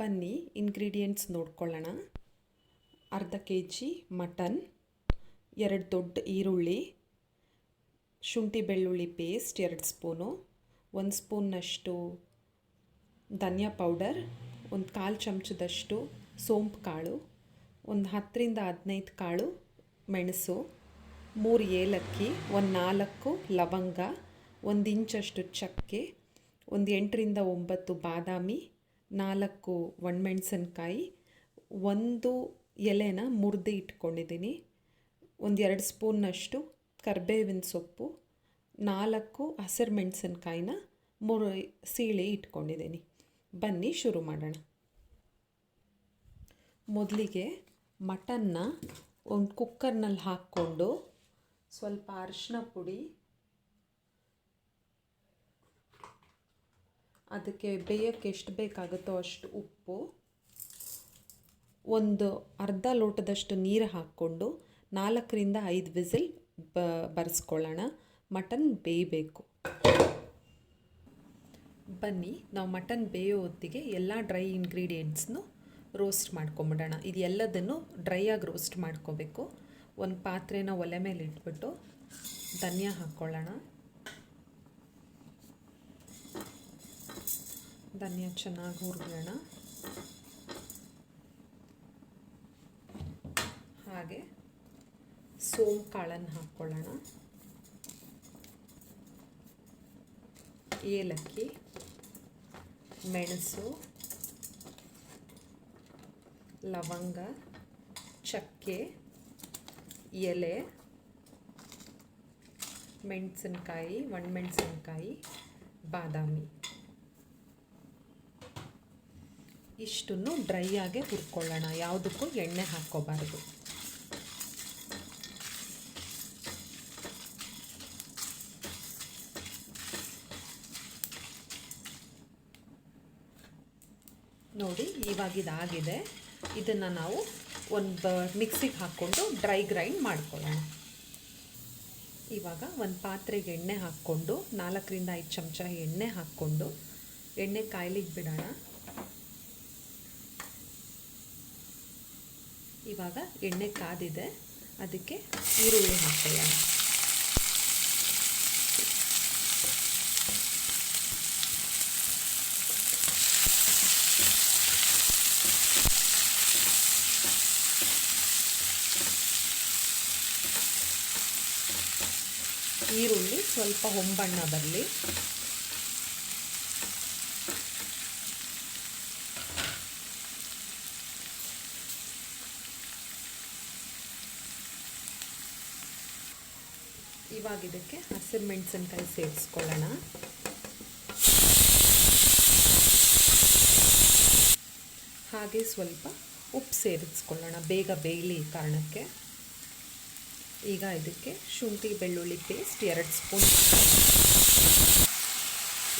ಬನ್ನಿ ಇಂಗ್ರೀಡಿಯೆಂಟ್ಸ್ ನೋಡ್ಕೊಳ್ಳೋಣ. ಅರ್ಧ kg ಮಟನ್, 2 ದೊಡ್ಡ ಈರುಳ್ಳಿ, ಶುಂಠಿ ಬೆಳ್ಳುಳ್ಳಿ ಪೇಸ್ಟ್ 2 ಸ್ಪೂನು, 1 ಸ್ಪೂನ್ನಷ್ಟು ಧನಿಯಾ ಪೌಡರ್, 1/4 ಚಮಚದಷ್ಟು ಸೋಂಪು ಕಾಳು, ಒಂದು 10ರಿಂದ 15 ಕಾಳು ಮೆಣಸು, 3 ಏಲಕ್ಕಿ, 4 ಲವಂಗ, 1 ಇಂಚಷ್ಟು ಚಕ್ಕೆ, 8ರಿಂದ 9 ಬಾದಾಮಿ, 4 ಒಣಮೆಣಸಿನ್ಕಾಯಿ, 1 ಎಲೆನ ಮುರಿದು ಇಟ್ಕೊಂಡಿದ್ದೀನಿ, 2 ಸ್ಪೂನ್ನಷ್ಟು ಕರಿಬೇವಿನ ಸೊಪ್ಪು, 4 ಹಸಿರು ಮೆಣಸಿನ್ಕಾಯಿನ ಸೀಳಿ ಇಟ್ಕೊಂಡಿದ್ದೀನಿ. ಬನ್ನಿ ಶುರು ಮಾಡೋಣ. ಮೊದಲಿಗೆ ಮಟನ್ನ ಒಂದು ಕುಕ್ಕರ್ನಲ್ಲಿ ಹಾಕ್ಕೊಂಡು ಸ್ವಲ್ಪ ಅರಿಶಿನ ಪುಡಿ, ಅದಕ್ಕೆ ಬೇಯೋಕ್ಕೆ ಎಷ್ಟು ಬೇಕಾಗುತ್ತೋ ಅಷ್ಟು ಉಪ್ಪು, ಒಂದು ಅರ್ಧ ಲೋಟದಷ್ಟು ನೀರು ಹಾಕ್ಕೊಂಡು 4ರಿಂದ 5 ವಿಸಿಲ್ ಬರೆಸ್ಕೊಳ್ಳೋಣ. ಮಟನ್ ಬೇಯಬೇಕು. ಬನ್ನಿ ನಾವು ಮಟನ್ ಬೇಯೋ ಹೊತ್ತಿಗೆ ಎಲ್ಲ ಡ್ರೈ ಇಂಗ್ರೀಡಿಯೆಂಟ್ಸ್ನು ರೋಸ್ಟ್ ಮಾಡ್ಕೊಂಬಿಡೋಣ. ಇದು ಎಲ್ಲದನ್ನು ಡ್ರೈಯಾಗಿ ರೋಸ್ಟ್ ಮಾಡ್ಕೋಬೇಕು. ಒಂದು ಪಾತ್ರೆನ ಒಲೆ ಮೇಲೆ ಇಟ್ಬಿಟ್ಟು ಧನಿಯಾ ಹಾಕ್ಕೊಳ್ಳೋಣ. ಧನಿಯಾ ಚೆನ್ನಾಗಿ ಹುರಿಯೋಣ. ಹಾಗೆ ಸೋಂಪು ಕಾಳನ್ನು ಹಾಕ್ಕೊಳ್ಳೋಣ. ಏಲಕ್ಕಿ, ಮೆಣಸು, ಲವಂಗ, ಚಕ್ಕೆ, ಎಲೆ, ಮೆಣಸಿನ್ಕಾಯಿ, ಒಣಮೆಣಸಿನ್ಕಾಯಿ, ಬಾದಾಮಿ ಇಷ್ಟನ್ನು ಡ್ರೈಯಾಗೆ ಹುರ್ಕೊಳ್ಳೋಣ. ಯಾವುದಕ್ಕೂ ಎಣ್ಣೆ ಹಾಕ್ಕೋಬಾರ್ದು. ನೋಡಿ ಇವಾಗ ಇದಾಗಿದೆ. ಇದನ್ನು ನಾವು ಒಂದು ಮಿಕ್ಸಿಗೆ ಹಾಕ್ಕೊಂಡು ಡ್ರೈ ಗ್ರೈಂಡ್ ಮಾಡ್ಕೊಳ್ಳೋಣ. ಇವಾಗ ಒಂದು ಪಾತ್ರೆಗೆ ಎಣ್ಣೆ ಹಾಕ್ಕೊಂಡು 4ರಿಂದ 5 ಚಮಚ ಎಣ್ಣೆ ಹಾಕ್ಕೊಂಡು ಎಣ್ಣೆ ಕಾಯ್ಲಿಕ್ಕೆ ಬಿಡೋಣ. ಇವಾಗ ಎಣ್ಣೆ ಕಾದಿದೆ, ಅದಕ್ಕೆ ಈರುಳ್ಳಿ ಹಾಕ್ಕೊಳ್ಳೋಣ. ಈರುಳ್ಳಿ ಸ್ವಲ್ಪ ಹೊಂಬಣ್ಣ ಬರಲಿ. ಇವಾಗ ಇದಕ್ಕೆ ಹಸಿರು ಮೆಣಸಿನ್ಕಾಯಿ ಸೇರಿಸ್ಕೊಳ್ಳೋಣ. ಹಾಗೆ ಸ್ವಲ್ಪ ಉಪ್ಪು ಸೇರಿಸ್ಕೊಳ್ಳೋಣ, ಬೇಗ ಬೇಯಲಿ ಕಾರಣಕ್ಕೆ. ಈಗ ಇದಕ್ಕೆ ಶುಂಠಿ ಬೆಳ್ಳುಳ್ಳಿ ಪೇಸ್ಟ್ 2 ಸ್ಪೂನ್,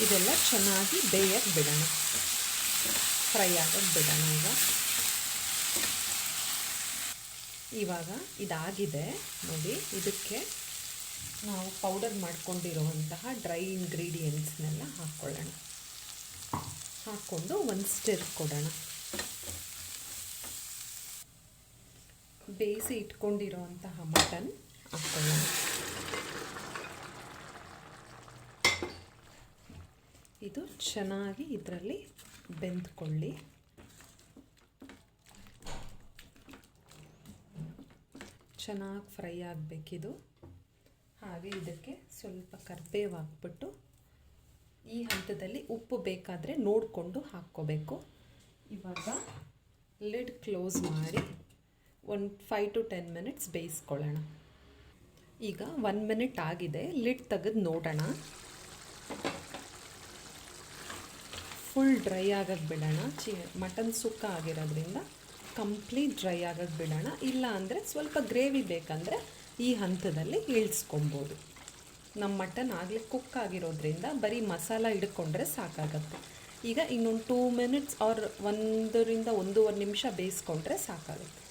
ಇದೆಲ್ಲ ಚೆನ್ನಾಗಿ ಬೇಯಕ್ಕೆ ಬಿಡೋಣ, ಫ್ರೈ ಆಗಕ್ಕೆ ಬಿಡೋಣ. ಇವಾಗ ಇದಾಗಿದೆ ನೋಡಿ. ಇದಕ್ಕೆ ನಾವು ಪೌಡರ್ ಮಾಡ್ಕೊಂಡಿರುವಂತಹ ಡ್ರೈ ಇಂಗ್ರೀಡಿಯೆಂಟ್ಸ್ನೆಲ್ಲ ಹಾಕ್ಕೊಳ್ಳೋಣ. ಹಾಕ್ಕೊಂಡು ಒಂದು ಸ್ಟಿರ್ ಕೊಡೋಣ. ಬೇಯಿಸಿ ಇಟ್ಕೊಂಡಿರುವಂತಹ ಮಟನ್ ಹಾಕ್ಕೊಳ್ಳೋಣ. ಇದು ಚೆನ್ನಾಗಿ ಇದರಲ್ಲಿ ಬೆಂದ್ಕೊಳ್ಳಿ. ಚೆನ್ನಾಗಿ ಫ್ರೈ ಆಗಬೇಕಿದು. ಹಾಗೆ ಇದಕ್ಕೆ ಸ್ವಲ್ಪ ಕರಿಬೇವು ಹಾಕ್ಬಿಟ್ಟು, ಈ ಹಂತದಲ್ಲಿ ಉಪ್ಪು ಬೇಕಾದರೆ ನೋಡಿಕೊಂಡು ಹಾಕ್ಕೋಬೇಕು. ಇವಾಗ ಲಿಡ್ ಕ್ಲೋಸ್ ಮಾಡಿ ಒಂದು 5 to 10 ಮಿನಿಟ್ಸ್ ಬೇಯಿಸ್ಕೊಳ್ಳೋಣ. ಈಗ 1 ಮಿನಿಟ್ ಆಗಿದೆ. ಲಿಡ್ ತೆಗೆದು ನೋಡೋಣ. ಫುಲ್ ಡ್ರೈ ಆಗಕ್ಕೆ ಬಿಡೋಣ. ಮಟನ್ ಸುಕ್ಕ ಆಗಿರೋದ್ರಿಂದ ಕಂಪ್ಲೀಟ್ ಡ್ರೈ ಆಗಕ್ಕೆ ಬಿಡೋಣ. ಇಲ್ಲ ಅಂದರೆ ಸ್ವಲ್ಪ ಗ್ರೇವಿ ಬೇಕಂದರೆ ಈ ಹಂತದಲ್ಲಿ ಇಳಿಸ್ಕೊಬೋದು. ನಮ್ಮ ಮಟನ್ ಆಗಲೇ ಕುಕ್ ಆಗಿರೋದ್ರಿಂದ ಬರೀ ಮಸಾಲ ಹಿಡ್ಕೊಂಡ್ರೆ ಸಾಕಾಗತ್ತೆ. ಈಗ ಇನ್ನೊಂದು 2 ಮಿನಿಟ್ಸ್ ಆರ್ 1ರಿಂದ 1.5 ನಿಮಿಷ ಬೇಯಿಸ್ಕೊಂಡ್ರೆ ಸಾಕಾಗುತ್ತೆ.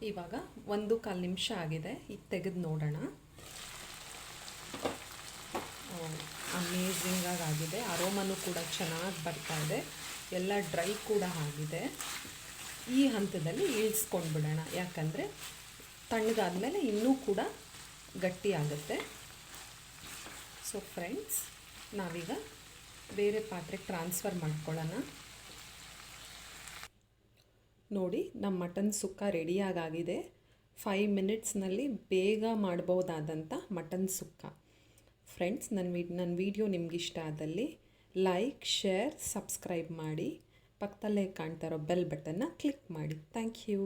ಇವಾಗ 1-1/4 ನಿಮಿಷ ಆಗಿದೆ. ಈಗ ತೆಗೆದು ನೋಡೋಣ. ಅಮೇಝಿಂಗಾಗಿ ಆಗಿದೆ. ಅರೋಮನೂ ಕೂಡ ಚೆನ್ನಾಗಿ ಬರ್ತಾ ಇದೆ, ಎಲ್ಲ ಡ್ರೈ ಕೂಡ ಆಗಿದೆ. ಈ ಹಂತದಲ್ಲಿ ಇಳಿಸ್ಕೊಂಡ್ಬಿಡೋಣ, ಯಾಕಂದರೆ ತಣ್ಣಗಾದ್ಮೇಲೆ ಇನ್ನೂ ಕೂಡ ಗಟ್ಟಿ ಆಗುತ್ತೆ. ಸೊ ಫ್ರೆಂಡ್ಸ್, ನಾವೀಗ ಬೇರೆ ಪಾತ್ರೆಗೆ ಟ್ರಾನ್ಸ್ಫರ್ ಮಾಡ್ಕೊಳ್ಳೋಣ. ನೋಡಿ, ನಮ್ಮ ಮಟನ್ ಸುಕ್ಕ ರೆಡಿಯಾಗಿದೆ. 5 ಮಿನಿಟ್ಸ್ನಲ್ಲಿ ಬೇಗ ಮಾಡ್ಬೋದಾದಂಥ ಮಟನ್ ಸುಕ್ಕ. ಫ್ರೆಂಡ್ಸ್, ನನ್ನ ವಿಡಿಯೋ ನಿಮ್ಗೆ ಇಷ್ಟ ಆದಲ್ಲಿ ಲೈಕ್, ಶೇರ್, ಸಬ್ಸ್ಕ್ರೈಬ್ ಮಾಡಿ. ಪಕ್ಕದಲ್ಲೇ ಕಾಣ್ತಾ ಇರೋ ಬೆಲ್ ಬಟನ್ನ ಕ್ಲಿಕ್ ಮಾಡಿ. Thank you.